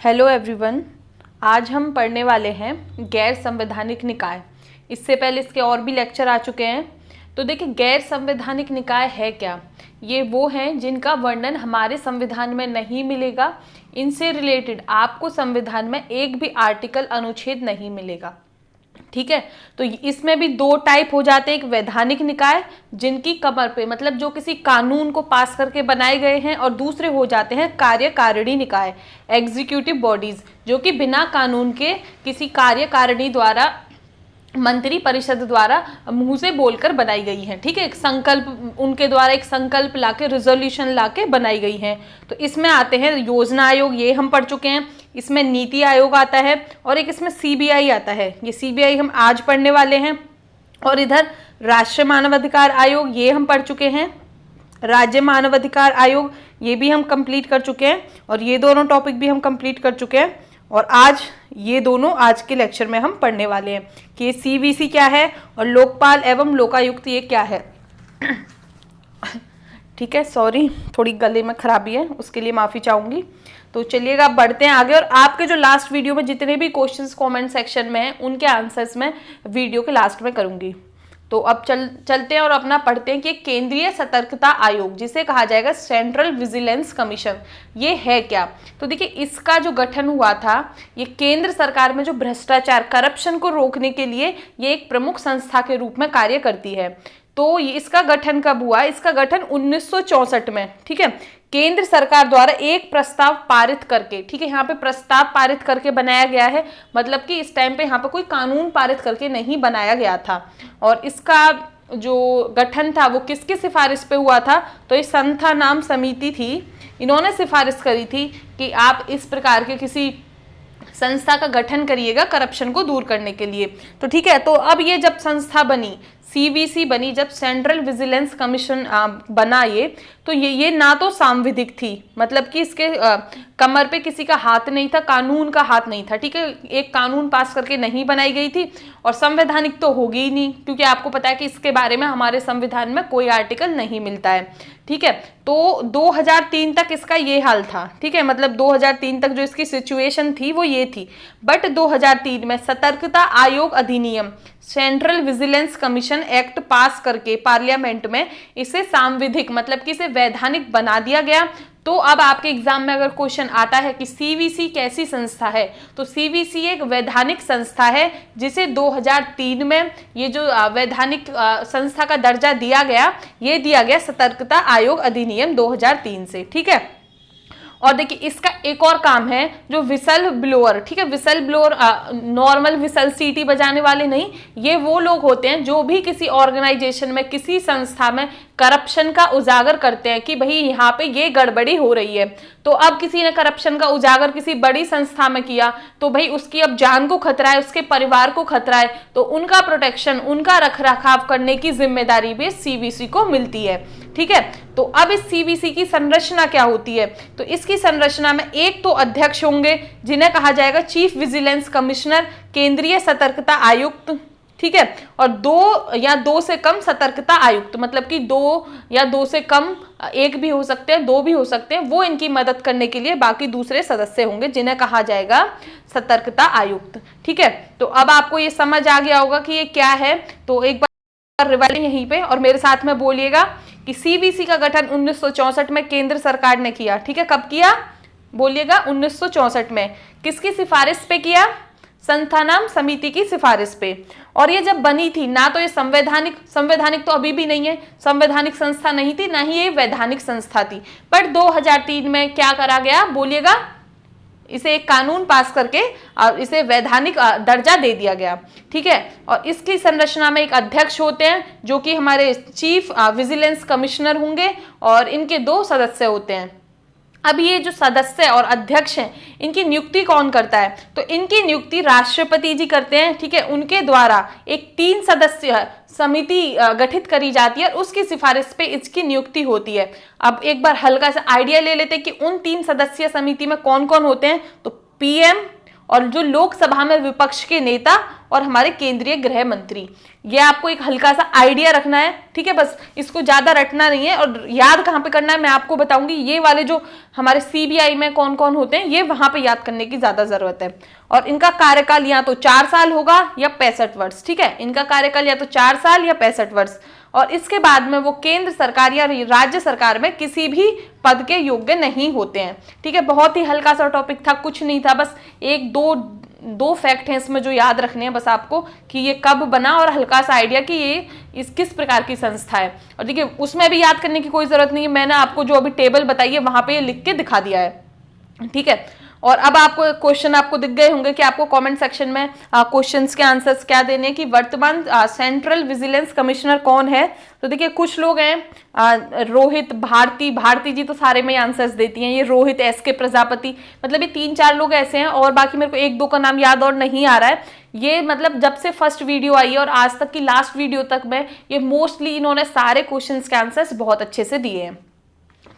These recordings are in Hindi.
हेलो एवरीवन, आज हम पढ़ने वाले हैं गैर संवैधानिक निकाय। इससे पहले इसके और भी लेक्चर आ चुके हैं। तो देखिए, गैर संवैधानिक निकाय है क्या? ये वो हैं जिनका वर्णन हमारे संविधान में नहीं मिलेगा। इनसे रिलेटेड आपको संविधान में एक भी आर्टिकल अनुच्छेद नहीं मिलेगा। ठीक है, तो इसमें भी दो टाइप हो जाते हैं। एक वैधानिक निकाय जिनकी कमर पे मतलब जो किसी कानून को पास करके बनाए गए हैं, और दूसरे हो जाते हैं कार्यकारिणी निकाय, एग्जीक्यूटिव बॉडीज, जो कि बिना कानून के किसी कार्यकारिणी द्वारा, मंत्री परिषद द्वारा मुंह से बोलकर बनाई गई हैं। ठीक है, एक संकल्प, उनके द्वारा एक संकल्प लाके, रिजोल्यूशन लाके बनाई गई हैं। तो इसमें आते हैं योजना आयोग, ये हम पढ़ चुके हैं। इसमें नीति आयोग आता है, और एक इसमें सीबीआई आता है। ये सीबीआई हम आज पढ़ने वाले हैं। और इधर राष्ट्रीय मानवाधिकार आयोग, ये हम पढ़ चुके हैं। राज्य मानवाधिकार आयोग, ये भी हम कंप्लीट कर चुके हैं। और ये दोनों टॉपिक भी हम कंप्लीट कर चुके हैं। और आज ये दोनों आज के लेक्चर में हम पढ़ने वाले हैं कि सीवीसी क्या है और लोकपाल एवं लोकायुक्त ये क्या है। ठीक है, सॉरी, थोड़ी गले में खराबी है, उसके लिए माफ़ी चाहूँगी। तो चलिएगा, बढ़ते हैं आगे। और आपके जो लास्ट वीडियो में जितने भी क्वेश्चंस कमेंट सेक्शन में हैं, उनके आंसर्स मैं वीडियो के लास्ट में करूँगी। तो अब चलते हैं और अपना पढ़ते हैं कि केंद्रीय सतर्कता आयोग, जिसे कहा जाएगा सेंट्रल विजिलेंस कमीशन, ये है क्या? तो देखिए, इसका जो गठन हुआ था, ये केंद्र सरकार में जो भ्रष्टाचार, करप्शन को रोकने के लिए ये एक प्रमुख संस्था के रूप में कार्य करती है। तो इसका गठन कब हुआ? इसका गठन 1964 में, ठीक है, केंद्र सरकार द्वारा एक प्रस्ताव पारित करके, ठीक है, यहाँ पे प्रस्ताव पारित करके बनाया गया है। मतलब कि इस टाइम पे यहाँ पे कोई कानून पारित करके नहीं बनाया गया था। और इसका जो गठन था वो किसकी सिफारिश पे हुआ था? तो ये संथा नाम समिति थी, इन्होंने सिफारिश करी थी कि आप इस प्रकार के किसी संस्था का गठन करिएगा करप्शन को दूर करने के लिए। तो ठीक है, तो अब ये जब संस्था बनी, सीवीसी बनी, जब सेंट्रल विजिलेंस कमीशन बना ये, तो ये ना तो सांविधिक थी, मतलब कि इसके कमर पे किसी का हाथ नहीं था, कानून का हाथ नहीं था। ठीक है, एक कानून पास करके नहीं बनाई गई थी। और संवैधानिक तो होगी ही नहीं, क्योंकि आपको पता है कि इसके बारे में हमारे संविधान में कोई आर्टिकल नहीं मिलता है। ठीक है, तो 2003 तक इसका ये हाल था। ठीक है, मतलब 2003 तक जो इसकी सिचुएशन थी वो ये थी। बट 2003 में सतर्कता आयोग अधिनियम, सेंट्रल विजिलेंस कमीशन एक्ट पास करके पार्लियामेंट में इसे सांविधिक, मतलब कि इसे वैधानिक बना दिया गया। तो अब आपके एग्जाम में अगर क्वेश्चन आता है कि सीवीसी कैसी संस्था है, तो सीवीसी एक वैधानिक संस्था है, जिसे 2003 में ये जो वैधानिक संस्था का दर्जा दिया गया, ये दिया गया सतर्कता आयोग अधिनियम 2003 से। ठीक है, और देखिए, इसका एक और काम है, जो विसल ब्लोअर, ठीक है, विसल ब्लोअर नॉर्मल विसल सीटी बजाने वाले नहीं, ये वो लोग होते हैं जो भी किसी ऑर्गेनाइजेशन में, किसी संस्था में करप्शन का उजागर करते हैं कि भाई यहाँ पे ये गड़बड़ी हो रही है। तो अब किसी ने करप्शन का उजागर किसी बड़ी संस्था में किया, तो भाई उसकी अब जान को खतरा है, उसके परिवार को खतरा है, तो उनका प्रोटेक्शन, उनका रखरखाव करने की जिम्मेदारी भी सीवीसी को मिलती है। ठीक है, तो अब इस सीवीसी की संरचना क्या होती है? तो इसकी संरचना में एक तो अध्यक्ष होंगे, जिन्हें कहा जाएगा चीफ विजिलेंस कमिश्नर, केंद्रीय सतर्कता आयुक्त। ठीक है, और दो से कम सतर्कता आयुक्त, मतलब कि दो से कम, एक भी हो सकते हैं, दो भी हो सकते हैं, वो इनकी मदद करने के लिए बाकी दूसरे सदस्य होंगे, जिन्हें कहा जाएगा सतर्कता आयुक्त। ठीक है, तो अब आपको ये समझ आ गया होगा कि ये क्या है। तो एक बार रिवाइज यहीं पे, और मेरे साथ में बोलिएगा कि सीवीसी का गठन 1964 में केंद्र सरकार ने किया। ठीक है, कब किया? बोलिएगा, 1964 में। किसकी सिफारिश पे किया? संस्थानाम समिति की सिफारिश पे। और ये जब बनी थी, ना तो ये संवैधानिक तो अभी भी नहीं है, संवैधानिक संस्था नहीं थी, ना ही ये वैधानिक संस्था थी। पर 2003 में क्या करा गया? बोलिएगा, इसे एक कानून पास करके और इसे वैधानिक दर्जा दे दिया गया। ठीक है, और इसकी संरचना में एक अध्यक्ष होते हैं, जो कि हमारे चीफ विजिलेंस कमिश्नर होंगे, और इनके दो सदस्य होते हैं। अब ये जो सदस्य और अध्यक्ष हैं, इनकी नियुक्ति कौन करता है? तो इनकी नियुक्ति राष्ट्रपति जी करते हैं। ठीक है, उनके द्वारा एक 3 सदस्य समिति गठित करी जाती है, और उसकी सिफारिश पे इसकी नियुक्ति होती है। अब एक बार हल्का सा आइडिया ले लेते हैं कि उन 3 सदस्य समिति में कौन कौन होते हैं। तो पीएम, और जो लोकसभा में विपक्ष के नेता, और हमारे केंद्रीय गृह मंत्री। ये आपको एक हल्का सा आइडिया रखना है, ठीक है, बस इसको ज्यादा रटना नहीं है। और याद कहाँ पे करना है मैं आपको बताऊंगी। ये वाले जो हमारे सीबीआई में कौन कौन होते हैं, ये वहां पे याद करने की ज्यादा जरूरत है। और इनका कार्यकाल या तो 4 साल होगा या 65 वर्ष, ठीक है, इनका कार्यकाल या तो 4 साल या 65 वर्ष। और इसके बाद में वो केंद्र सरकार या राज्य सरकार में किसी भी पद के योग्य नहीं होते हैं, ठीक है। बहुत ही हल्का सा टॉपिक था, कुछ नहीं था, बस एक दो फैक्ट हैं इसमें जो याद रखने हैं बस आपको, कि ये कब बना और हल्का सा आइडिया कि ये इस किस प्रकार की संस्था है। और देखिए उसमें भी याद करने की कोई जरूरत नहीं है, मैंने आपको जो अभी टेबल बताई है वहां पे लिख के दिखा दिया है, ठीक है। और अब आपको क्वेश्चन आपको दिख गए होंगे कि आपको कमेंट सेक्शन में क्वेश्चंस के आंसर्स क्या देने, कि वर्तमान सेंट्रल विजिलेंस कमिश्नर कौन है। तो देखिए कुछ लोग हैं रोहित, भारती जी तो सारे में आंसर्स देती हैं, ये रोहित, एसके प्रजापति, मतलब ये 3-4 लोग ऐसे हैं, और बाकी मेरे को 1-2 का नाम याद और नहीं आ रहा है। ये मतलब जब से फर्स्ट वीडियो आई है और आज तक की लास्ट वीडियो तक में ये मोस्टली इन्होंने सारे क्वेश्चन के आंसर्स बहुत अच्छे से दिए हैं।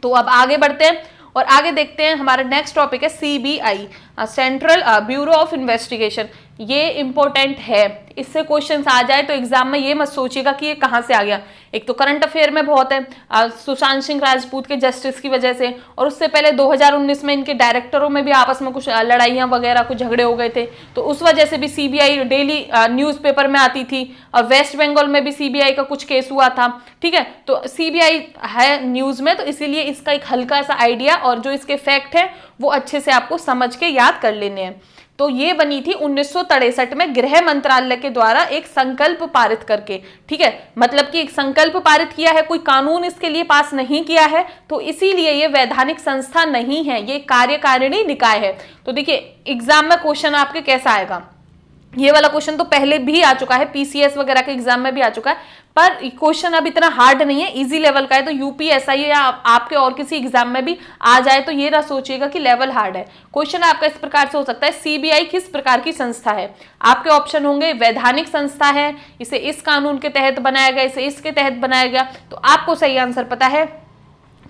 तो अब आगे बढ़ते हैं और आगे देखते हैं। हमारा नेक्स्ट टॉपिक है CBI, central bureau of investigation. ये इंपॉर्टेंट है, इससे क्वेश्चंस आ जाए तो एग्जाम में ये मत सोचिएगा कि ये कहाँ से आ गया। एक तो करंट अफेयर में बहुत है, सुशांत सिंह राजपूत के जस्टिस की वजह से, और उससे पहले 2019 में इनके डायरेक्टरों में भी आपस में कुछ लड़ाइयाँ वगैरह कुछ झगड़े हो गए थे, तो उस वजह से भी सीबीआई डेली न्यूज़पेपर में आती थी। और वेस्ट बंगाल में भी सीबीआई का कुछ केस हुआ था, ठीक है। तो सीबीआई है न्यूज़ में, तो इसीलिए इसका एक हल्का सा आइडिया और जो इसके फैक्ट है वो अच्छे से आपको समझ के याद कर लेने हैं। तो ये बनी थी 1963 में गृह मंत्रालय के द्वारा एक संकल्प पारित करके, ठीक है, मतलब कि एक संकल्प पारित किया है, कोई कानून इसके लिए पास नहीं किया है, तो इसीलिए ये वैधानिक संस्था नहीं है, ये कार्यकारिणी निकाय है। तो देखिए एग्जाम में क्वेश्चन आपके कैसा आएगा, ये वाला क्वेश्चन तो पहले भी आ चुका है, पीसीएस वगैरह के एग्जाम में भी आ चुका है, पर क्वेश्चन अब इतना हार्ड नहीं है, इजी लेवल का है। तो यूपीएसआई या आपके और किसी एग्जाम में भी आ जाए तो ये ना सोचिएगा कि लेवल हार्ड है। क्वेश्चन आपका इस प्रकार से हो सकता है, सीबीआई किस प्रकार की संस्था है। आपके ऑप्शन होंगे वैधानिक संस्था है, इसे इस कानून के तहत बनाया गया, इसे इसके तहत बनाया गया। तो आपको सही आंसर पता है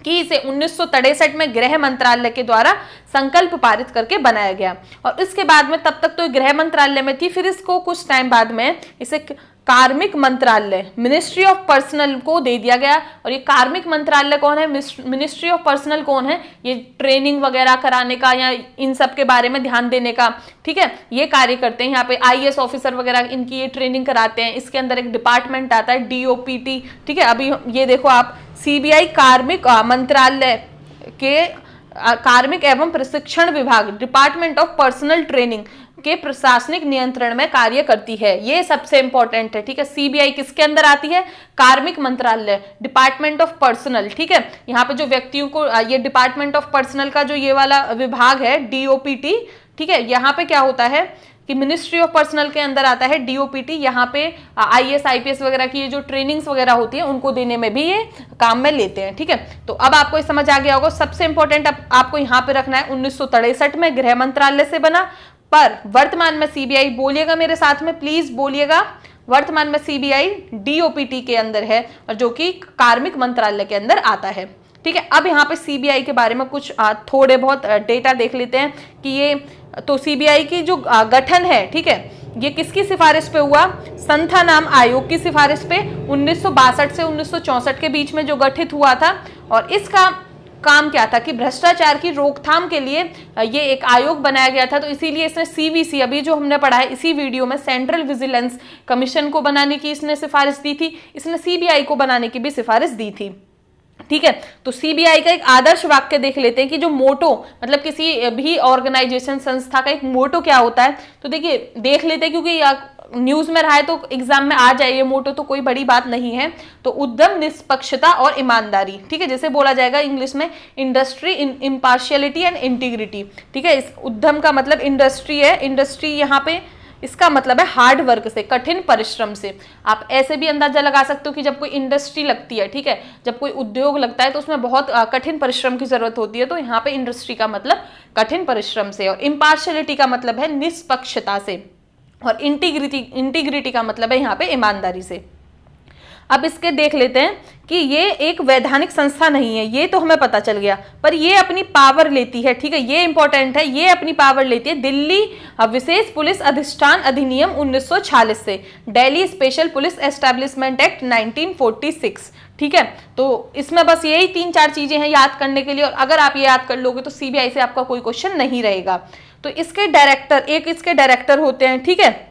कि इसे 1963 में गृह मंत्रालय के द्वारा संकल्प पारित करके बनाया गया। और इसके बाद में तब तक तो गृह मंत्रालय में थी, फिर इसको कुछ टाइम बाद में इसे कार्मिक मंत्रालय, मिनिस्ट्री ऑफ पर्सनल को दे दिया गया। और ये कार्मिक मंत्रालय कौन है, मिनिस्ट्री ऑफ पर्सनल कौन है, ये ट्रेनिंग वगैरह कराने का या इन सब के बारे में ध्यान देने का, ठीक है, ये कार्य करते हैं। यहाँ पे आईएएस ऑफिसर वगैरह इनकी ये ट्रेनिंग कराते हैं। इसके अंदर एक डिपार्टमेंट आता है डीओपीटी, ठीक है। अभी ये देखो आप, सीबीआई कार्मिक मंत्रालय के कार्मिक एवं प्रशिक्षण विभाग, डिपार्टमेंट ऑफ पर्सनल ट्रेनिंग के प्रशासनिक नियंत्रण में कार्य करती है। ये सबसे इंपॉर्टेंट है, ठीक है। सीबीआई किसके अंदर आती है, कार्मिक मंत्रालय, डिपार्टमेंट ऑफ पर्सनल, ठीक है। यहाँ पे जो व्यक्तियों को ये डिपार्टमेंट ऑफ पर्सनल का जो ये वाला विभाग है डीओपीटी, ठीक है, यहाँ पे क्या होता है कि मिनिस्ट्री ऑफ पर्सनल के अंदर आता है डीओपीटी। यहाँ पे आईएएस आईपीएस वगैरह की जो ट्रेनिंग्स वगैरह होती है उनको देने में भी ये काम में लेते हैं, ठीक है। तो अब आपको समझ आ गया होगा। सबसे इंपॉर्टेंट अब आपको यहाँ पे रखना है 1963 में गृह मंत्रालय से बना, पर वर्तमान में सीबीआई, बोलिएगा मेरे साथ में प्लीज बोलिएगा, वर्तमान में सीबीआई डीओपीटी के अंदर है और जो कि कार्मिक मंत्रालय के अंदर आता है, ठीक है। अब यहाँ पे सीबीआई के बारे में कुछ थोड़े बहुत डेटा देख लेते हैं कि ये तो सीबीआई की जो गठन है, ठीक है, ये किसकी सिफारिश पे हुआ, संथा नाम आयोग की सिफारिश पे 1962 से 1964 के बीच में जो गठित हुआ था। और इसका काम क्या था कि भ्रष्टाचार की रोकथाम के लिए ये एक आयोग बनाया गया था। तो इसीलिए इसने सीवीसी, अभी जो हमने पढ़ा है इसी वीडियो में, सेंट्रल विजिलेंस कमीशन को बनाने की इसने सिफारिश दी थी, इसने सीबीआई को बनाने की भी सिफारिश दी थी, ठीक है। तो सीबीआई का एक आदर्श वाक्य देख लेते हैं कि जो मोटो, मतलब किसी भी ऑर्गेनाइजेशन संस्था का एक मोटो क्या होता है। तो देखिए देख लेते हैं, क्योंकि न्यूज में रहा है तो एग्जाम में आ जाए ये मोटो, तो कोई बड़ी बात नहीं है। तो उद्यम, निष्पक्षता और ईमानदारी, ठीक है, जैसे बोला जाएगा इंग्लिश में इंडस्ट्री, इम्पार्शियलिटी एंड इंटीग्रिटी, ठीक है। इस उद्यम का मतलब इंडस्ट्री है, इंडस्ट्री यहाँ पे इसका मतलब है हार्ड वर्क से, कठिन परिश्रम से। आप ऐसे भी अंदाजा लगा सकते हो कि जब कोई इंडस्ट्री लगती है, ठीक है, जब कोई उद्योग लगता है तो उसमें बहुत कठिन परिश्रम की जरूरत होती है। तो यहाँ पे इंडस्ट्री का मतलब कठिन परिश्रम से, और इम्पार्शियलिटी का मतलब है निष्पक्षता से, और इंटीग्रिटी का मतलब है यहाँ पे ईमानदारी से। अब इसके देख लेते हैं कि ये एक वैधानिक संस्था नहीं है, ये तो हमें पता चल गया, पर ये अपनी पावर लेती है, ठीक है, ये इंपॉर्टेंट है, ये अपनी पावर लेती है दिल्ली विशेष पुलिस अधिष्ठान अधिनियम 1946 से, Delhi special police establishment act 1946, ठीक है। तो इसमें बस यही 3-4 चीजें हैं याद करने के लिए, और अगर आप ये याद कर लोगे तो सीबीआई से आपका कोई क्वेश्चन नहीं रहेगा। तो इसके डायरेक्टर, एक इसके डायरेक्टर होते हैं, ठीक है,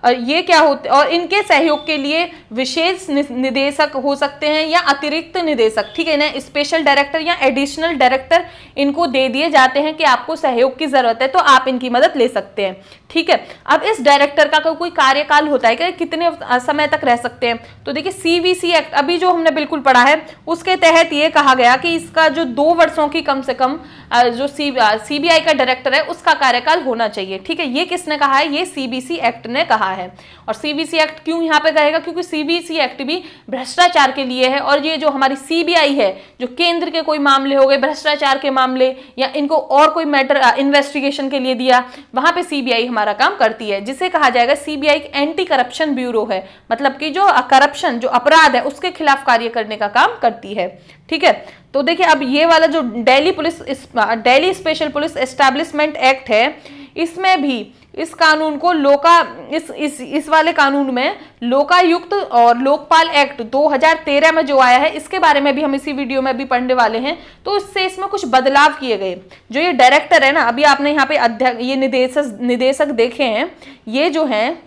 और ये क्या होते हैं, और इनके सहयोग के लिए विशेष निदेशक हो सकते हैं या अतिरिक्त निदेशक, ठीक है ना, स्पेशल डायरेक्टर या एडिशनल डायरेक्टर इनको दे दिए जाते हैं कि आपको सहयोग की जरूरत है तो आप इनकी मदद ले सकते हैं, ठीक है। अब इस डायरेक्टर का कोई कार्यकाल होता है कि कितने समय तक रह सकते हैं, तो देखिए सीवीसी एक्ट अभी जो हमने बिल्कुल पढ़ा है उसके तहत ये कहा गया कि इसका जो 2 वर्षों की कम से कम जो सीबीआई का डायरेक्टर है उसका कार्यकाल होना चाहिए, ठीक है। ये किसने कहा है, ये सीबीसी एक्ट ने कहा है। और सीबीसी एक्ट क्यों यहाँ पे कहेगा, क्योंकि सीबीसी एक्ट भी भ्रष्टाचार के लिए है, और ये जो हमारी सीबीआई है जो केंद्र के कोई मामले हो गए भ्रष्टाचार के मामले या इनको और कोई मैटर इन्वेस्टिगेशन के लिए दिया, वहां पे सीबीआई हमारा काम करती है, जिसे कहा जाएगा सीबीआई एंटी करप्शन ब्यूरो है, मतलब कि जो करप्शन जो अपराध है उसके खिलाफ कार्य करने का काम करती है, ठीक है। तो देखिए अब ये वाला जो Delhi special police establishment act है, इसमें भी इस कानून को इस वाले कानून में लोकायुक्त और लोकपाल एक्ट 2013 में जो आया है, इसके बारे में भी हम इसी वीडियो में भी पढ़ने वाले हैं। तो इससे इसमें कुछ बदलाव किए गए। जो ये डायरेक्टर है ना, अभी आपने यहाँ पे ये निदेशक देखे हैं, ये जो हैं,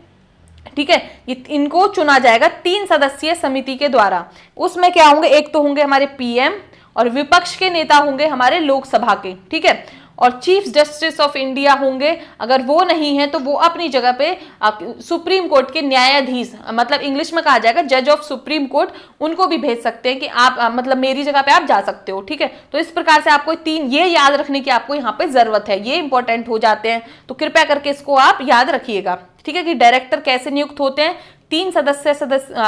ठीक है, इनको चुना जाएगा 3 सदस्यीय समिति के द्वारा। उसमें क्या होंगे, एक तो होंगे हमारे पीएम, और विपक्ष के नेता होंगे हमारे लोकसभा के, ठीक है, और चीफ जस्टिस ऑफ इंडिया होंगे, अगर वो नहीं है तो वो अपनी जगह पे सुप्रीम कोर्ट के न्यायाधीश, मतलब इंग्लिश में कहा जाएगा जज ऑफ सुप्रीम कोर्ट, उनको भी भेज सकते हैं कि आप मतलब मेरी जगह पे आप जा सकते हो, ठीक है। तो इस प्रकार से आपको 3 ये याद रखने की आपको यहाँ पे जरूरत है, ये इंपॉर्टेंट हो जाते हैं, तो कृपया करके इसको आप याद रखिएगा, ठीक है, कि डायरेक्टर कैसे नियुक्त होते हैं, 3 सदस्य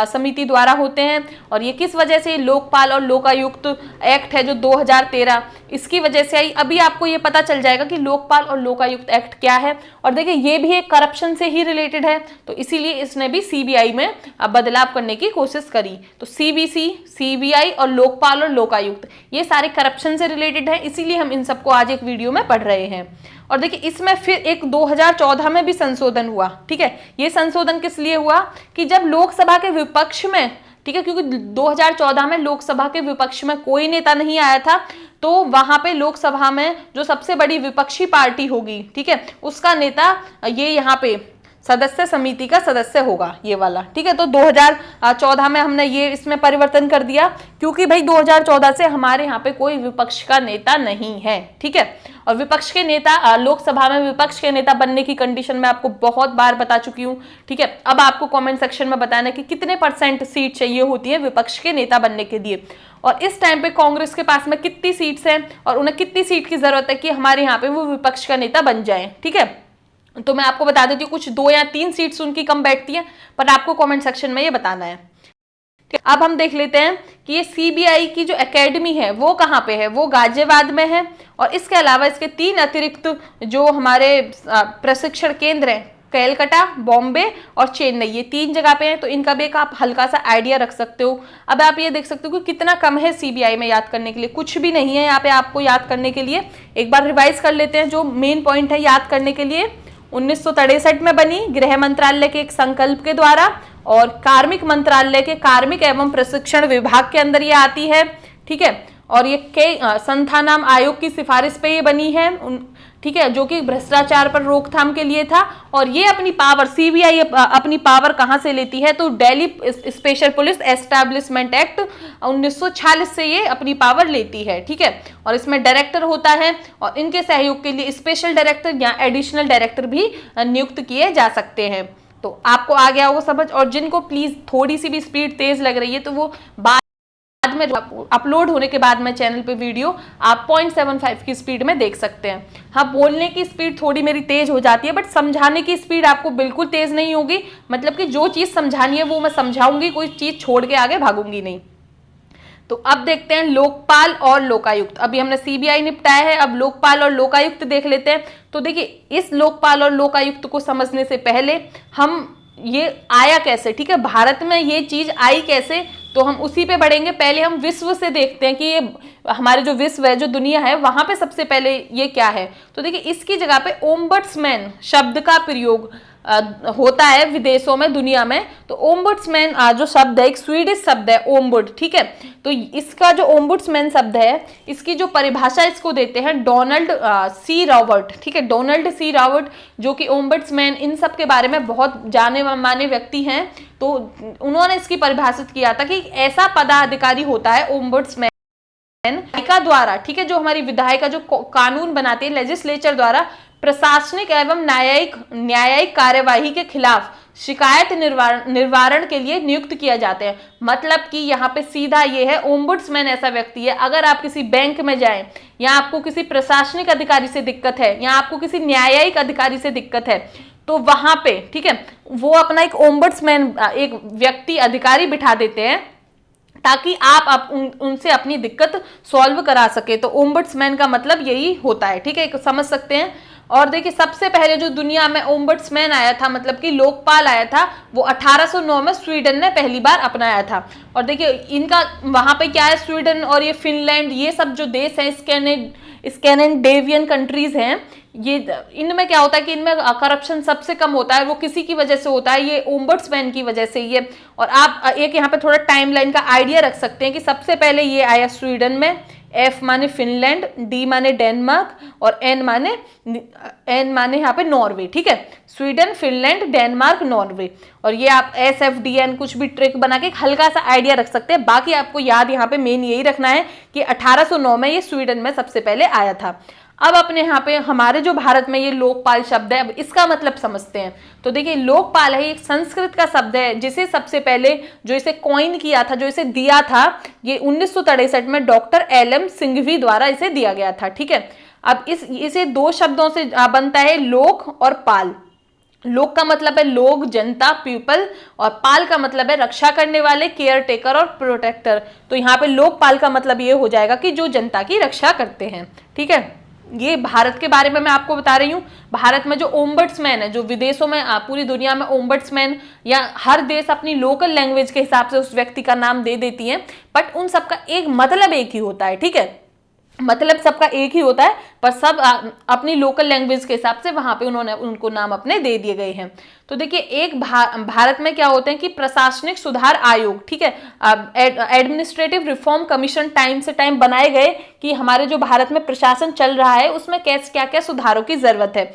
समिति द्वारा होते हैं। और ये किस वजह से, लोकपाल और लोकायुक्त एक्ट है जो 2013, इसकी वजह से आई। अभी आपको ये पता चल जाएगा कि लोकपाल और लोकायुक्त एक्ट क्या है। और देखिए ये भी एक करप्शन से ही रिलेटेड है, तो इसीलिए इसने भी सीबीआई में बदलाव करने की कोशिश करी। तो सीबीसी, सीबीआई और लोकपाल और लोकायुक्त ये सारे करप्शन से रिलेटेड है, इसीलिए हम इन सबको आज एक वीडियो में पढ़ रहे हैं। और देखिए इसमें फिर एक 2014 में भी संशोधन हुआ, ठीक है। ये संशोधन किस लिए हुआ कि जब लोकसभा के विपक्ष में, ठीक है, क्योंकि 2014 में लोकसभा के विपक्ष में कोई नेता नहीं आया था, तो वहां पे लोकसभा में जो सबसे बड़ी विपक्षी पार्टी होगी, ठीक है, उसका नेता ये यहाँ पे सदस्य समिति का सदस्य होगा, ये वाला, ठीक है। तो 2014 में हमने ये इसमें परिवर्तन कर दिया, क्योंकि भाई 2014 से हमारे यहाँ पे कोई विपक्ष का नेता नहीं है, ठीक है। और विपक्ष के नेता, लोकसभा में विपक्ष के नेता बनने की कंडीशन मैं आपको बहुत बार बता चुकी हूँ, ठीक है। अब आपको कमेंट सेक्शन में बताना कि कितने % सीट चाहिए होती है विपक्ष के नेता बनने के लिए, और इस टाइम पे कांग्रेस के पास में कितनी सीट्स हैं और उन्हें कितनी सीट की जरूरत है कि हमारे यहाँ पे वो विपक्ष का नेता बन जाए, ठीक है। तो मैं आपको बता देती हूँ, कुछ 2 या 3 सीट्स उनकी कम बैठती हैं, पर आपको कमेंट सेक्शन में ये बताना है। अब हम देख लेते हैं कि ये सीबीआई की जो एकेडमी है वो कहाँ पे है, वो गाजियाबाद में है। और इसके अलावा इसके 3 अतिरिक्त जो हमारे प्रशिक्षण केंद्र हैं, कलकत्ता, बॉम्बे और चेन्नई, ये 3 जगह पे हैं। तो इनका भी एक आप हल्का सा आइडिया रख सकते हो। अब आप ये देख सकते हो कि कितना कम है सीबीआई में याद करने के लिए, कुछ भी नहीं है यहाँ पे आपको याद करने के लिए। एक बार रिवाइज कर लेते हैं जो मेन पॉइंट है याद करने के लिए। 1963 में बनी, गृह मंत्रालय के एक संकल्प के द्वारा, और कार्मिक मंत्रालय के कार्मिक एवं प्रशिक्षण विभाग के अंदर ये आती है, ठीक है। और ये कई संस्थानाम आयोग की सिफारिश पे ये बनी है, ठीक है, जो कि भ्रष्टाचार पर रोकथाम के लिए था। और ये अपनी पावर, सीबीआई अपनी पावर कहाँ से लेती है, तो Delhi special police establishment act 1946 से ये अपनी पावर लेती है, ठीक है। और इसमें डायरेक्टर होता है, और इनके सहयोग के लिए स्पेशल डायरेक्टर या एडिशनल डायरेक्टर भी नियुक्त किए जा सकते हैं। तो आपको आ गया होगा समझ। और जिनको प्लीज थोड़ी सी भी स्पीड तेज लग रही है तो वो बाद में अपलोड होने के बाद में चैनल पे वीडियो आप 0.75 की स्पीड में देख सकते हैं। हाँ, बोलने की स्पीड थोड़ी मेरी तेज हो जाती है, बट समझाने की स्पीड आपको बिल्कुल तेज नहीं होगी। मतलब कि जो चीज समझानी है वो मैं समझाऊंगी, कोई चीज छोड़ के आगे भागूंगी नहीं। तो अब देखते हैं लोकपाल और लोकायुक्त। अभी हमने सीबीआई निपटाया है, अब लोकपाल और लोकायुक्त देख लेते हैं। तो देखिए इस लोकपाल और लोकायुक्त को समझने से पहले हम ये आया कैसे, ठीक है, भारत में ये चीज आई कैसे, तो हम उसी पे बढ़ेंगे। पहले हम विश्व से देखते हैं कि ये हमारे जो विश्व है, जो दुनिया है, वहां पे सबसे पहले ये क्या है। तो देखिए इसकी जगह पे ओम्बड्समैन शब्द का प्रयोग होता है विदेशों में, दुनिया में। तो ओम्बड्समैन जो शब्द है एक स्वीडिश शब्द है ओम्बुड, ठीक है। तो इसका जो ओम्बुड्समैन शब्द है, इसकी जो परिभाषा इसको देते हैं डोनाल्ड सी रॉबर्ट, ठीक है। डोनाल्ड सी रॉबर्ट जो कि ओम्बड्समैन इन सब के बारे में बहुत जाने माने व्यक्ति हैं, तो उन्होंने इसकी परिभाषित किया था कि ऐसा पदाधिकारी होता है ओम्बड्समैन विधायिका द्वारा, ठीक है, जो हमारी विधायिका जो कानून बनाती है लेजिस्लेचर द्वारा प्रशासनिक एवं न्यायिक कार्यवाही के खिलाफ शिकायत निवारण के लिए नियुक्त किया जाते हैं। मतलब कि यहाँ पे सीधा ये है, ओम्बुड्समैन ऐसा व्यक्ति है, अगर आप किसी बैंक में जाएं या आपको किसी प्रशासनिक अधिकारी से दिक्कत है या आपको किसी न्यायिक अधिकारी से दिक्कत है, तो वहां पे, ठीक है, वो अपना एक ओम्बुड्समैन एक व्यक्ति अधिकारी बिठा देते हैं ताकि आप उनसे अपनी दिक्कत सॉल्व करा सके। तो ओम्बड्समैन का मतलब यही होता है, ठीक है, समझ सकते हैं। और देखिए सबसे पहले जो दुनिया में ओम्बड्समैन आया था, मतलब कि लोकपाल आया था, वो 1809 में स्वीडन ने पहली बार अपनाया था। और देखिए इनका वहां पे क्या है, स्वीडन और ये फिनलैंड, ये सब जो देश हैं स्कैंडिनेवियन कंट्रीज हैं, ये इनमें क्या होता है कि इनमें करप्शन सबसे कम होता है। वो किसी की वजह से होता है, ये ओम्बड्समैन की वजह से ये। और आप एक यहाँ पे थोड़ा टाइमलाइन का आइडिया रख सकते हैं कि सबसे पहले ये आया स्वीडन में, एफ माने फिनलैंड, डी माने डेनमार्क और एन माने यहाँ पे नॉर्वे, ठीक है। Sweden, Finland, Denmark, Norway. और ये आप एस एफ डी एन कुछ भी ट्रिक बना के हल्का सा आइडिया रख सकते हैं। बाकी आपको याद यहाँ पे मेन यही रखना है कि 1809 में ये स्वीडन में सबसे पहले आया था। अब अपने यहाँ पे हमारे जो भारत में ये लोकपाल शब्द है, अब इसका मतलब समझते हैं। तो देखिए लोकपाल है एक संस्कृत का शब्द है, जिसे सबसे पहले जो इसे कॉइन किया था, जो इसे दिया था, ये 1963 में डॉक्टर एल.एम. सिंघवी द्वारा इसे दिया गया था, ठीक है। अब इसे दो शब्दों से बनता है, लोक और पाल। लोक का मतलब है लोग, जनता, पीपल, और पाल का मतलब है रक्षा करने वाले, केयर टेकर और प्रोटेक्टर। तो यहाँ पे लोकपाल का मतलब ये हो जाएगा कि जो जनता की रक्षा करते हैं, ठीक है। ये भारत के बारे में मैं आपको बता रही हूँ। भारत में जो ओम्बड्समैन है, जो विदेशों में पूरी दुनिया में ओम्बड्समैन, या हर देश अपनी लोकल लैंग्वेज के हिसाब से उस व्यक्ति का नाम दे देती है, बट उन सबका एक मतलब एक ही होता है, ठीक है। मतलब सबका एक ही होता है, पर सब अपनी लोकल लैंग्वेज के हिसाब से वहां पे उनको नाम अपने दे दिए गए हैं। तो देखिए एक भारत में क्या होते हैं कि प्रशासनिक सुधार आयोग, ठीक है, एडमिनिस्ट्रेटिव रिफॉर्म कमीशन टाइम से टाइम बनाए गए कि हमारे जो भारत में प्रशासन चल रहा है उसमें कैसे क्या क्या सुधारों की जरूरत है।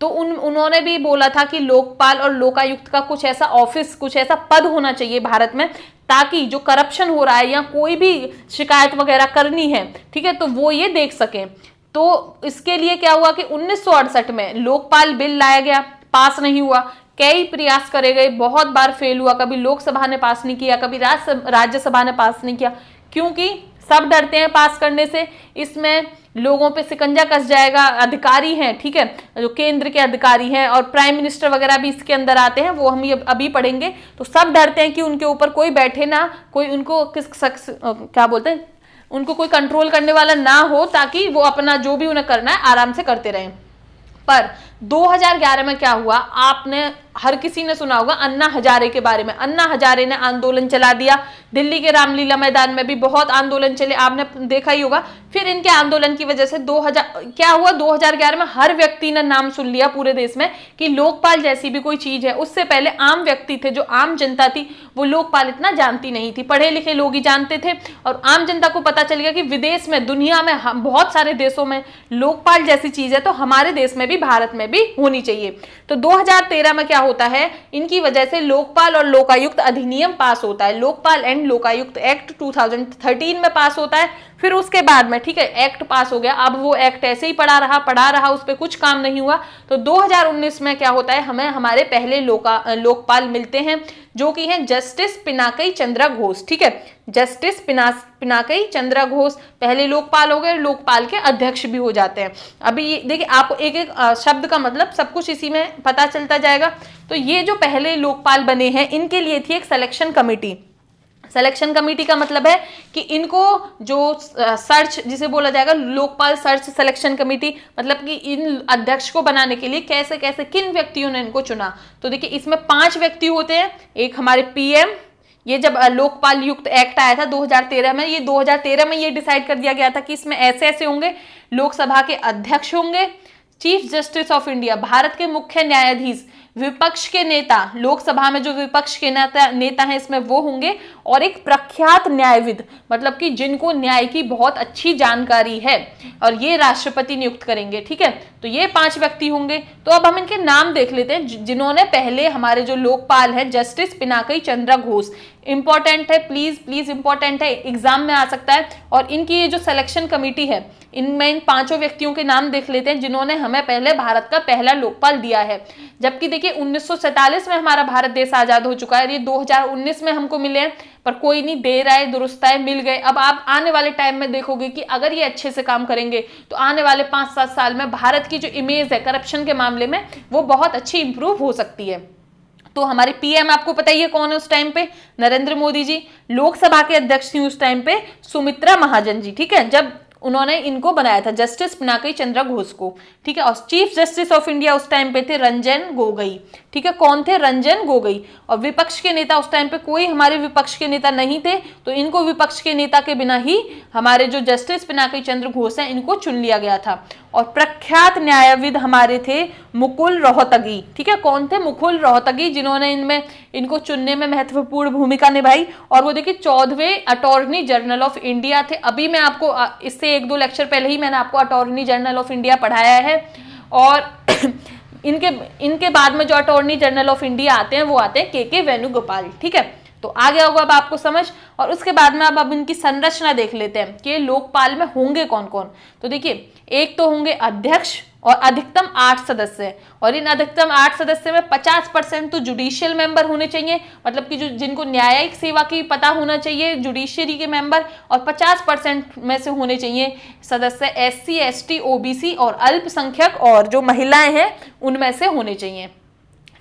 तो उन्होंने भी बोला था कि लोकपाल और लोकायुक्त का कुछ ऐसा ऑफिस, कुछ ऐसा पद होना चाहिए भारत में, ताकि जो करप्शन हो रहा है या कोई भी शिकायत वगैरह करनी है, ठीक है, तो वो ये देख सकें। तो इसके लिए क्या हुआ कि 1968 में लोकपाल बिल लाया गया, पास नहीं हुआ। कई प्रयास करे गए, बहुत बार फेल हुआ, कभी लोकसभा ने पास नहीं किया, कभी राज्यसभा ने पास नहीं किया, क्योंकि सब डरते हैं पास करने से, इसमें लोगों पे सिकंजा कस जाएगा। अधिकारी हैं, ठीक है, जो केंद्र के अधिकारी हैं और प्राइम मिनिस्टर वगैरह भी इसके अंदर आते हैं, वो हम अभी पढ़ेंगे। तो सब डरते हैं कि उनके ऊपर कोई बैठे ना, कोई उनको क्या बोलते हैं, उनको कोई कंट्रोल करने वाला ना हो, ताकि वो अपना जो भी उन्हें करना है आराम से करते रहें। पर 2011 में क्या हुआ, आपने हर किसी ने सुना होगा अन्ना हजारे के बारे में। अन्ना हजारे ने आंदोलन चला दिया, दिल्ली के रामलीला मैदान में भी बहुत आंदोलन चले, आपने देखा ही होगा। फिर इनके आंदोलन की वजह से 2011 में हर व्यक्ति ने नाम सुन लिया पूरे देश में कि लोकपाल जैसी भी कोई चीज है। उससे पहले आम व्यक्ति थे, जो आम जनता थी, वो लोकपाल इतना जानती नहीं थी, पढ़े लिखे लोग ही जानते थे। और आम जनता को पता चल गया कि विदेश में, दुनिया में बहुत सारे देशों में लोकपाल जैसी चीज है, तो हमारे देश में भी, भारत में भी होनी चाहिए। तो 2013 में क्या होता है, इनकी वजह से लोकपाल और लोकायुक्त अधिनियम पास होता है। लोकपाल एंड लोकायुक्त एक्ट 2013 में पास होता है। फिर उसके बाद में, ठीक है, एक्ट पास हो गया, अब वो एक्ट ऐसे ही पड़ा रहा, उस पर कुछ काम नहीं हुआ। तो 2019 में क्या होता है, हमें हमारे पहले लोकपाल मिलते हैं, जो कि हैं जस्टिस पिनाकई चंद्रा घोष, ठीक है। जस्टिस पिनाकई चंद्रा घोष पहले लोकपाल हो गए, लोकपाल के अध्यक्ष भी हो जाते हैं। अभी देखिए आपको एक एक शब्द का मतलब सब कुछ इसी में पता चलता जाएगा। तो ये जो पहले लोकपाल बने हैं, इनके लिए थी एक सिलेक्शन कमेटी। सिलेक्शन कमेटी का मतलब है कि इनको जो सर्च, जिसे बोला जाएगा लोकपाल सर्च सिलेक्शन कमेटी, मतलब कि इन अध्यक्ष को बनाने के लिए कैसे कैसे किन व्यक्तियों ने इनको चुना। तो देखिए इसमें 5 व्यक्ति होते हैं, एक हमारे पीएम, ये जब लोकपाल युक्त एक्ट आया था 2013 में, ये 2013 में ये डिसाइड कर दिया गया था कि इसमें ऐसे ऐसे होंगे, लोकसभा के अध्यक्ष होंगे, chief justice of India Bharat के मुख्य न्यायाधीश, विपक्ष के नेता, लोकसभा में जो विपक्ष के नेता हैं इसमें वो होंगे, और एक प्रख्यात न्यायविद, मतलब कि जिनको न्याय की बहुत अच्छी जानकारी है, और ये राष्ट्रपति नियुक्त करेंगे। ठीक है, तो ये 5 व्यक्ति होंगे। तो अब हम इनके नाम देख लेते हैं जिन्होंने पहले हमारे जो लोकपाल है, जस्टिस पिनाकी चंद्र घोष, इंपॉर्टेंट है, प्लीज प्लीज इंपॉर्टेंट है, एग्जाम में आ सकता है। और इनकी ये जो सिलेक्शन कमेटी है, इनमें इन 5 व्यक्तियों के नाम देख लेते हैं जिन्होंने हमें पहले भारत का पहला लोकपाल दिया है। जबकि देखिए 1947 में हमारा भारत देश आजाद हो चुका है, ये 2019 में हमको मिले हैं, पर कोई नहीं, देर आए दुरुस्त आए, मिल गए। अब आप आने वाले टाइम में देखोगे कि अगर ये अच्छे से काम करेंगे तो आने वाले 5-7 साल में भारत की जो इमेज है करप्शन के मामले में, वो बहुत अच्छी इंप्रूव हो सकती है। तो हमारे पीएम आपको पता ही है कौन है उस टाइम पे, नरेंद्र मोदी जी। लोकसभा के अध्यक्ष थी उस टाइम पे सुमित्रा महाजन जी। ठीक है, जब उन्होंने इनको बनाया था जस्टिस पिनाकी चंद्र घोष को। ठीक है, और चीफ जस्टिस ऑफ इंडिया उस टाइम पे थे रंजन गोगोई। ठीक है, कौन थे? रंजन गोगोई। और विपक्ष के नेता उस टाइम पे कोई हमारे विपक्ष के नेता नहीं थे, तो इनको विपक्ष के नेता के बिना ही हमारे जो जस्टिस पिनाकी चंद्र घोष हैं इनको चुन लिया गया था। और प्रख्यात न्यायविद हमारे थे मुकुल रोहतगी। ठीक है, कौन थे? मुकुल रोहतगी, जिन्होंने इनको चुनने में महत्वपूर्ण भूमिका निभाई। और वो देखिए 14वें अटॉर्नी जनरल ऑफ इंडिया थे। अभी मैं आपको इससे 1-2 लेक्चर पहले ही मैंने आपको अटॉर्नी जनरल ऑफ इंडिया पढ़ाया है। और इनके बाद में जो अटॉर्नी जनरल ऑफ इंडिया आते हैं वो आते हैं के वेणुगोपाल। ठीक है, तो आ गया होगा अब आपको समझ। और उसके बाद में अब इनकी संरचना देख लेते हैं कि लोकपाल में होंगे कौन कौन। तो देखिए, एक तो होंगे अध्यक्ष और अधिकतम 8 सदस्य, और इन अधिकतम 8 सदस्य में 50% तो जुडिशियल मेंबर होने चाहिए, मतलब कि जिनको न्यायिक सेवा की पता होना चाहिए, जुडिशियरी के मेंबर, और 50% में से होने चाहिए सदस्य SC ST OBC और अल्पसंख्यक, और जो महिलाएं हैं उनमें से होने चाहिए।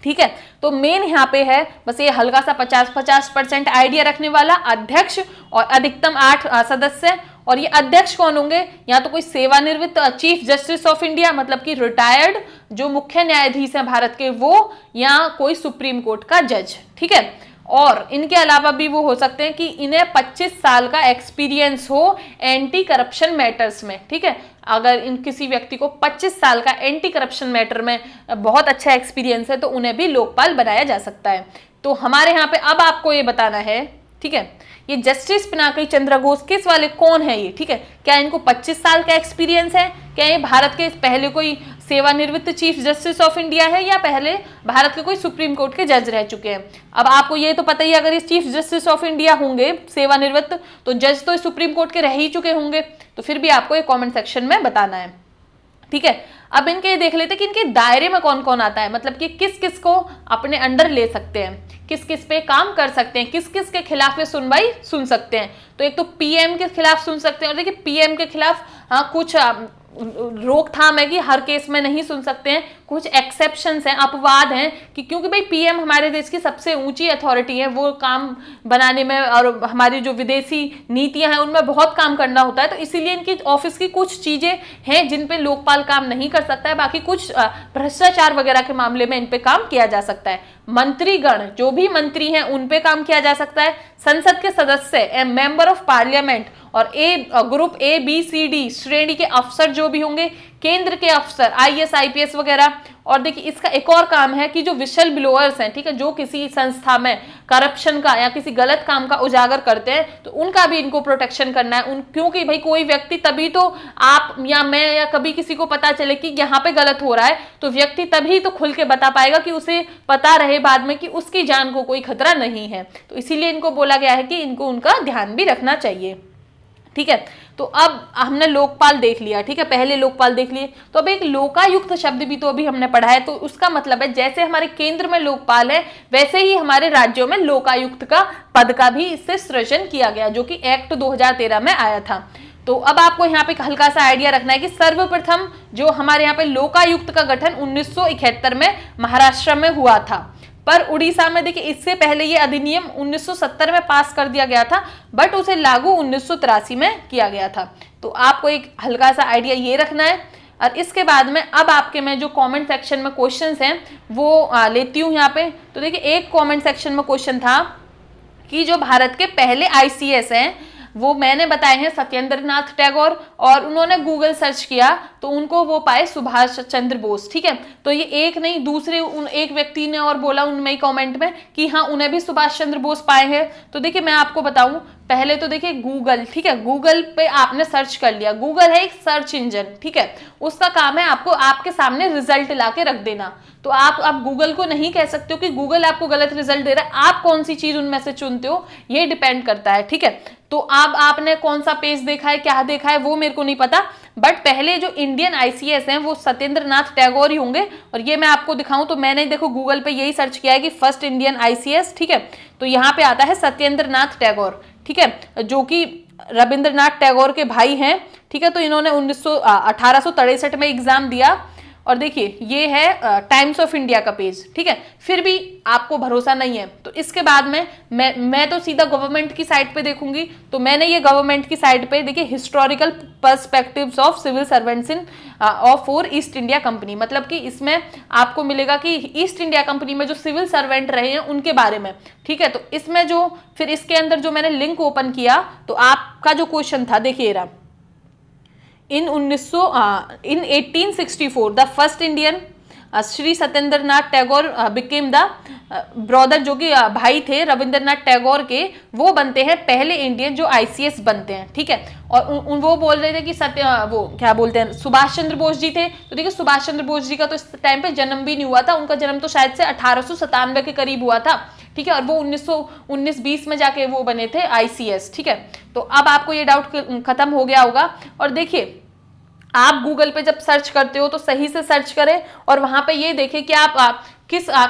ठीक है, तो मेन यहाँ पे है बस ये हल्का सा 50% आइडिया रखने वाला, अध्यक्ष और अधिकतम 8 सदस्य। और ये अध्यक्ष कौन होंगे? या तो कोई सेवानिवृत्त चीफ जस्टिस ऑफ इंडिया, मतलब कि रिटायर्ड जो मुख्य न्यायाधीश हैं भारत के वो, या कोई सुप्रीम कोर्ट का जज। ठीक है, और इनके अलावा भी वो हो सकते हैं कि इन्हें 25 साल का एक्सपीरियंस हो एंटी करप्शन मैटर्स में। ठीक है, अगर इन किसी व्यक्ति को 25 साल का एंटी करप्शन मैटर में बहुत अच्छा एक्सपीरियंस है तो उन्हें भी लोकपाल बनाया जा सकता है। तो हमारे यहाँ पे अब आपको ये बताना है, ठीक है, ये जस्टिस पिनाकी चंद्र घोष किस वाले कौन है ये? ठीक है, क्या इनको 25 साल का एक्सपीरियंस है? क्या ये भारत के पहले कोई सेवानिवृत्त चीफ जस्टिस ऑफ इंडिया है, या पहले भारत के कोई सुप्रीम कोर्ट के जज रह चुके हैं? अब आपको ये तो पता ही, अगर ये चीफ जस्टिस ऑफ इंडिया होंगे सेवानिवृत्त, तो जज तो सुप्रीम कोर्ट के रह ही चुके होंगे। तो फिर भी आपको ये कॉमेंट सेक्शन में बताना है। ठीक है, अब इनके देख लेते हैं कि इनके दायरे में कौन कौन आता है, मतलब कि किस किस को अपने अंडर ले सकते हैं, किस किस पे काम कर सकते हैं, किस किस के खिलाफ ये सुनवाई सुन सकते हैं। तो एक तो पीएम के खिलाफ सुन सकते हैं, और देखिए पीएम के खिलाफ हाँ कुछ रोकथाम है कि हर केस में नहीं सुन सकते हैं, कुछ एक्सेप्शंस हैं, अपवाद हैं कि क्योंकि भाई पीएम हमारे देश की सबसे ऊंची अथॉरिटी है, वो काम बनाने में और हमारी जो विदेशी नीतियां हैं उनमें बहुत काम करना होता है, तो इसीलिए इनकी ऑफिस की कुछ चीजें हैं जिन पे लोकपाल काम नहीं कर सकता है। बाकी कुछ भ्रष्टाचार वगैरह के मामले में इन पे काम किया जा सकता है। मंत्रीगण जो भी मंत्री हैं उन पे काम किया जा सकता है। संसद के सदस्य, मेंबर ऑफ पार्लियामेंट, और ग्रुप ABCD श्रेणी के अफसर जो भी होंगे, केंद्र के अफसर IAS IPS वगैरह। और देखिए इसका एक और काम है कि जो विशल ब्लोअर्स हैं, ठीक है, जो किसी संस्था में करप्शन का या किसी गलत काम का उजागर करते हैं, तो उनका भी इनको प्रोटेक्शन करना है। क्योंकि भाई कोई व्यक्ति, तभी तो आप या मैं या कभी किसी को पता चले कि यहाँ पे गलत हो रहा है, तो व्यक्ति तभी तो खुल के बता पाएगा कि उसे पता रहे बाद में कि उसकी जान को कोई खतरा नहीं है। तो इसीलिए इनको बोला गया है कि इनको उनका ध्यान भी रखना चाहिए। ठीक है, तो अब हमने लोकपाल देख लिया, ठीक है, पहले लोकपाल देख लिए। तो अब एक लोकायुक्त शब्द भी तो अभी हमने पढ़ा है, तो उसका मतलब है जैसे हमारे केंद्र में लोकपाल है वैसे ही हमारे राज्यों में लोकायुक्त का पद का भी इससे सृजन किया गया, जो कि एक्ट 2013 में आया था। तो अब आपको यहाँ पे हल्का सा आइडिया रखना है कि सर्वप्रथम जो हमारे यहाँ पे लोकायुक्त का गठन 1971 में महाराष्ट्र में हुआ था, पर उड़ीसा में देखिए इससे पहले ये अधिनियम 1970 में पास कर दिया गया था, बट उसे लागू 1983 में किया गया था। तो आपको एक हल्का सा आइडिया ये रखना है। और इसके बाद में अब आपके मैं जो कमेंट सेक्शन में क्वेश्चंस हैं वो लेती हूँ यहाँ पे। तो देखिए एक कमेंट सेक्शन में क्वेश्चन था कि जो भारत के पहले आईसीएस हैं वो मैंने बताए हैं सत्येंद्र नाथ टैगोर, और उन्होंने गूगल सर्च किया तो उनको वो पाए सुभाष चंद्र बोस। ठीक है, तो ये एक नहीं दूसरे एक व्यक्ति ने और बोला उनमें कमेंट में कि हाँ उन्हें भी सुभाष चंद्र बोस पाए हैं। तो देखिए मैं आपको बताऊं, पहले तो देखिए गूगल, ठीक है, गूगल पे आपने सर्च कर लिया, गूगल है एक सर्च इंजन, ठीक है, उसका काम है आपको आपके सामने रिजल्ट ला के रख देना। तो आप गूगल को नहीं कह सकते हो कि गूगल आपको गलत रिजल्ट दे रहा है, आप कौन सी चीज उनमें से चुनते हो ये डिपेंड करता है। ठीक है, तो आपने कौन सा पेज देखा है, क्या देखा है, वो मेरे को नहीं पता, बट पहले जो इंडियन आईसीएस हैं वो सत्येंद्र नाथ टैगोर ही होंगे। और ये मैं आपको दिखाऊं तो मैंने देखो गूगल पे यही सर्च किया है कि फर्स्ट इंडियन आईसीएस, ठीक है, तो यहाँ पे आता है सत्येंद्र नाथ टैगोर, ठीक है, जो कि रविंद्रनाथ टैगोर के भाई हैं। ठीक है, तो इन्होंने 1863 में एग्जाम दिया। और देखिए ये है टाइम्स ऑफ इंडिया का पेज। ठीक है, फिर भी आपको भरोसा नहीं है तो इसके बाद में मैं तो सीधा गवर्नमेंट की साइट पे देखूंगी। तो मैंने ये गवर्नमेंट की साइट पे देखिए historical perspectives of civil servants in of for East India Company, मतलब कि इसमें आपको मिलेगा कि ईस्ट इंडिया कंपनी में जो सिविल सर्वेंट रहे हैं उनके बारे में। ठीक है, तो इसमें जो फिर इसके अंदर जो मैंने लिंक ओपन किया तो आपका जो क्वेश्चन था देखिए रहा, in 1864 the first Indian Shri Satyendra Nath Tagore became the brother, जो कि भाई थे रविंद्रनाथ टैगोर के, वो बनते हैं पहले इंडियन जो आईसीएस बनते हैं। ठीक है, और वो बोल रहे थे कि वो क्या बोलते हैं सुभाष चंद्र बोस जी थे। तो देखिए सुभाष चंद्र बोस जी का तो इस टाइम पे जन्म भी नहीं हुआ था, उनका जन्म तो शायद से 1897 के करीब हुआ था। ठीक है, और वो 1919-20 में जाके वो बने थे आईसीएस। ठीक है, तो अब आपको ये डाउट खत्म हो गया होगा। और देखिए आप गूगल पे जब सर्च करते हो तो सही से सर्च करें और वहां पे ये देखें कि आप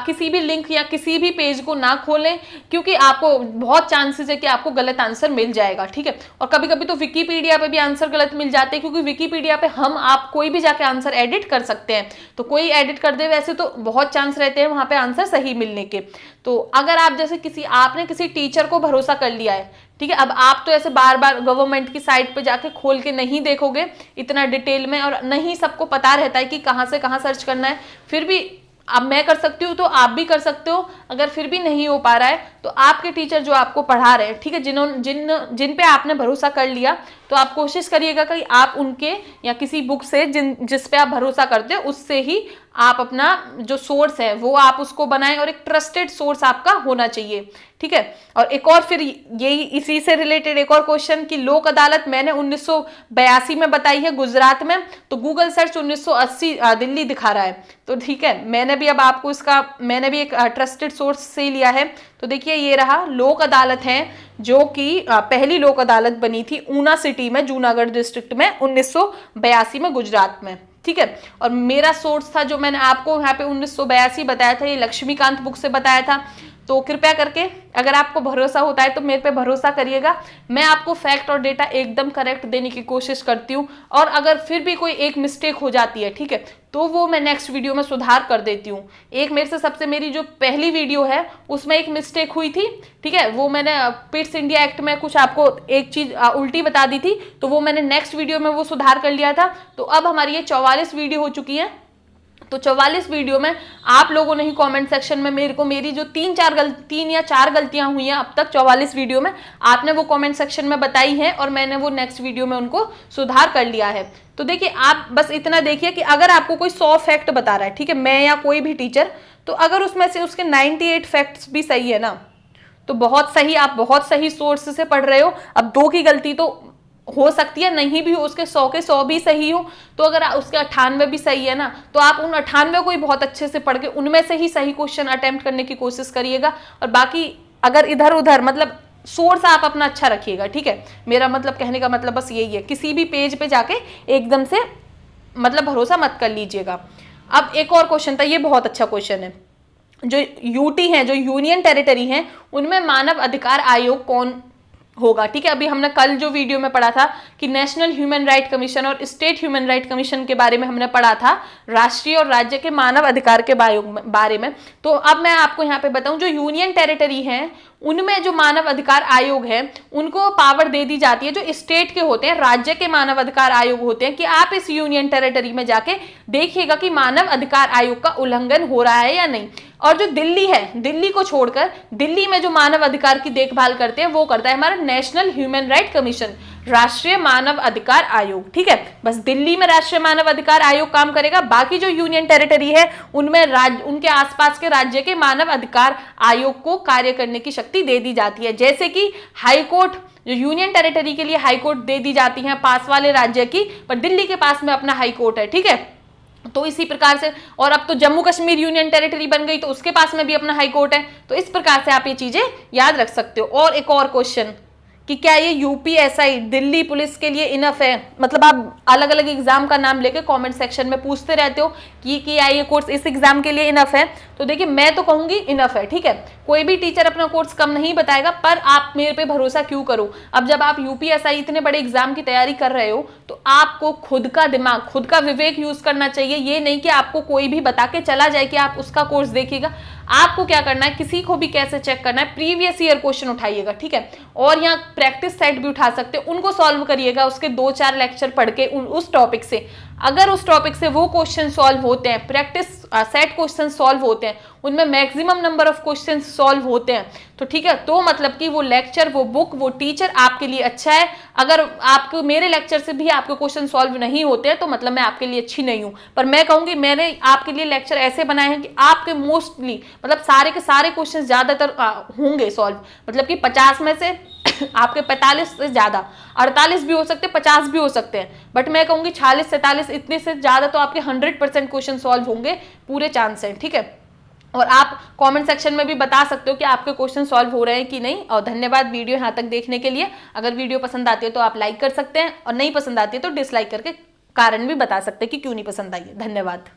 किसी भी लिंक या किसी भी पेज को ना खोलें, क्योंकि आपको बहुत चांसेस है कि आपको गलत आंसर मिल जाएगा। ठीक है, और कभी कभी तो विकीपीडिया पे भी आंसर गलत मिल जाते हैं, क्योंकि विकीपीडिया पे आप कोई भी जाके आंसर एडिट कर सकते हैं, तो कोई एडिट कर दे वैसे तो बहुत चांस रहते हैं वहां पे आंसर सही मिलने के। तो अगर आप जैसे आपने किसी टीचर को भरोसा कर लिया है, ठीक है, अब आप तो ऐसे बार बार गवर्नमेंट की साइट पे जाके खोल के नहीं देखोगे इतना डिटेल में, और नहीं सबको पता रहता है कि कहाँ से कहाँ सर्च करना है। फिर भी अब मैं कर सकती हूँ तो आप भी कर सकते हो। अगर फिर भी नहीं हो पा रहा है तो आपके टीचर जो आपको पढ़ा रहे हैं, ठीक है, जिन पे आपने भरोसा कर लिया, तो आप कोशिश करिएगा कि आप उनके या किसी बुक से जिस पे आप भरोसा करते हो उससे ही आप अपना जो सोर्स है वो आप उसको बनाएं, और एक ट्रस्टेड सोर्स आपका होना चाहिए। ठीक है, और एक और फिर यही इसी से रिलेटेड एक और क्वेश्चन कि लोक अदालत मैंने 1982 में बताई है गुजरात में, तो गूगल सर्च 1980 दिल्ली दिखा रहा है। तो ठीक है, मैंने भी अब आपको मैंने भी एक ट्रस्टेड सोर्स से लिया है। तो देखिए ये रहा लोक अदालत है, जो कि पहली लोक अदालत बनी थी ऊना सिटी में, जूनागढ़ डिस्ट्रिक्ट में 1982 में गुजरात में। ठीक है, और मेरा सोर्स था जो मैंने आपको यहाँ पे 1982 बताया था, ये लक्ष्मीकांत बुक से बताया था। तो कृपया करके अगर आपको भरोसा होता है तो मेरे पे भरोसा करिएगा, मैं आपको फैक्ट और डेटा एकदम करेक्ट देने की कोशिश करती हूँ। और अगर फिर भी कोई एक मिस्टेक हो जाती है, ठीक है, तो वो मैं नेक्स्ट वीडियो में सुधार कर देती हूँ। एक मेरी जो पहली वीडियो है उसमें एक मिस्टेक हुई थी, ठीक है, वो मैंने पिट्स इंडिया एक्ट में कुछ आपको एक चीज उल्टी बता दी थी, तो वो मैंने नेक्स्ट वीडियो में वो सुधार कर लिया था। तो अब हमारी ये 44 वीडियो हो चुकी है। तो 44 वीडियो में आप लोगों ने ही कमेंट सेक्शन में मेरी जो 3 या 4 गलतियां हुई हैं अब तक 44 वीडियो में, आपने वो कमेंट सेक्शन में बताई हैं और मैंने वो नेक्स्ट वीडियो में उनको सुधार कर लिया है। तो देखिए आप बस इतना देखिए कि अगर आपको कोई 100 फैक्ट बता रहा है, ठीक है, मैं या कोई भी टीचर, तो अगर उसमें से उसके 98 फैक्ट्स भी सही है ना, तो बहुत सही, आप बहुत सही सोर्स से पढ़ रहे हो। अब 2 की गलती तो हो सकती है, नहीं भी हो, उसके 100 के 100 भी सही हो, तो अगर उसके 98 भी सही है ना, तो आप उन 98 को ही बहुत अच्छे से पढ़ के उनमें से ही सही क्वेश्चन अटेम्प्ट करने की कोशिश करिएगा। और बाकी अगर इधर उधर मतलब सोर्स आप अपना अच्छा रखिएगा। ठीक है, मेरा मतलब कहने का मतलब बस यही है, किसी भी पेज पे जाके एकदम से मतलब भरोसा मत कर लीजिएगा। अब एक और क्वेश्चन था, ये बहुत अच्छा क्वेश्चन है, जो यूटी है, जो यूनियन टेरिटरी है, उनमें मानव अधिकार आयोग कौन होगा। ठीक है, अभी हमने कल जो वीडियो में पढ़ा था कि नेशनल ह्यूमन राइट कमीशन और स्टेट ह्यूमन राइट कमीशन के बारे में हमने पढ़ा था, राष्ट्रीय और राज्य के मानव अधिकार के बारे में। तो अब मैं आपको यहाँ पे बताऊं, जो यूनियन टेरिटरी है उनमें जो मानव अधिकार आयोग है उनको पावर दे दी जाती है, जो स्टेट के होते हैं, राज्य के मानव अधिकार आयोग होते हैं, कि आप इस यूनियन टेरिटरी में जाके देखिएगा कि मानव अधिकार आयोग का उल्लंघन हो रहा है या नहीं। और जो दिल्ली है, दिल्ली को छोड़कर दिल्ली में जो मानव अधिकार की देखभाल करते हैं वो करता है हमारा नेशनल ह्यूमन राइट कमीशन, राष्ट्रीय मानव अधिकार आयोग। ठीक है, बस दिल्ली में राष्ट्रीय मानव अधिकार आयोग काम करेगा, बाकी जो यूनियन टेरिटरी है उनमें उनके आसपास के राज्य के मानव अधिकार आयोग को कार्य करने की शक्ति दे दी जाती है। जैसे कि हाई कोर्ट जो यूनियन टेरिटरी के लिए हाई कोर्ट दे दी जाती है पास वाले राज्य की, पर दिल्ली के पास में अपना हाई कोर्ट है। ठीक है, तो इसी प्रकार से, और अब तो जम्मू कश्मीर यूनियन टेरिटरी बन गई तो उसके पास में भी अपना हाई कोर्ट है। तो इस प्रकार से आप ये चीजें याद रख सकते हो। और एक और क्वेश्चन कि क्या ये यूपीएसआई दिल्ली पुलिस के लिए इनफ है? मतलब आप अलग अलग एग्जाम का नाम लेके कमेंट सेक्शन में पूछते रहते हो कि क्या ये कोर्स इस एग्जाम के लिए इनफ है, तो देखिए मैं तो कहूंगी इनफ है। ठीक है, कोई भी टीचर अपना कोर्स कम नहीं बताएगा, पर आप मेरे पे भरोसा क्यों करो। अब जब आप यूपीएसआई इतने बड़े एग्जाम की तैयारी कर रहे हो तो आपको खुद का दिमाग, खुद का विवेक यूज करना चाहिए। ये नहीं कि आपको कोई भी बता के चला जाए कि आप उसका कोर्स देखिएगा। आपको क्या करना है, किसी को भी कैसे चेक करना है, प्रीवियस ईयर क्वेश्चन उठाइएगा। ठीक है, और यहाँ प्रैक्टिस सेट भी उठा सकते हो, उनको सॉल्व करिएगा उसके 2-4 लेक्चर पढ़ के उस टॉपिक से। अगर उस टॉपिक से वो क्वेश्चन सॉल्व होते हैं, प्रैक्टिस सेट क्वेश्चन सॉल्व होते हैं, उनमें maximum number of question solve होते हैं, तो ठीक है, तो मतलब कि वो लेक्चर, वो बुक, वो टीचर आपके लिए अच्छा है। अगर आपको मेरे लेक्चर से भी आपके क्वेश्चन सॉल्व नहीं होते हैं तो मतलब मैं आपके लिए अच्छी नहीं हूं। पर मैं कहूंगी मैंने आपके लिए लेक्चर ऐसे बनाए हैं कि आपके मोस्टली मतलब सारे के सारे क्वेश्चन ज्यादातर होंगे सॉल्व। मतलब कि 50 में से आपके 45 से ज्यादा, 48 भी हो सकते हैं, 50 भी हो सकते हैं, बट मैं कहूंगी 46-47 इतने से ज्यादा तो आपके 100% क्वेश्चन सॉल्व होंगे, पूरे चांस हैं। ठीक है, और आप कमेंट सेक्शन में भी बता सकते हो कि आपके क्वेश्चन सॉल्व हो रहे हैं कि नहीं। और धन्यवाद वीडियो यहाँ तक देखने के लिए। अगर वीडियो पसंद आती है तो आप लाइक कर सकते हैं, और नहीं पसंद आती है तो डिसलाइक करके कारण भी बता सकते हैं कि क्यों नहीं पसंद आई है। धन्यवाद।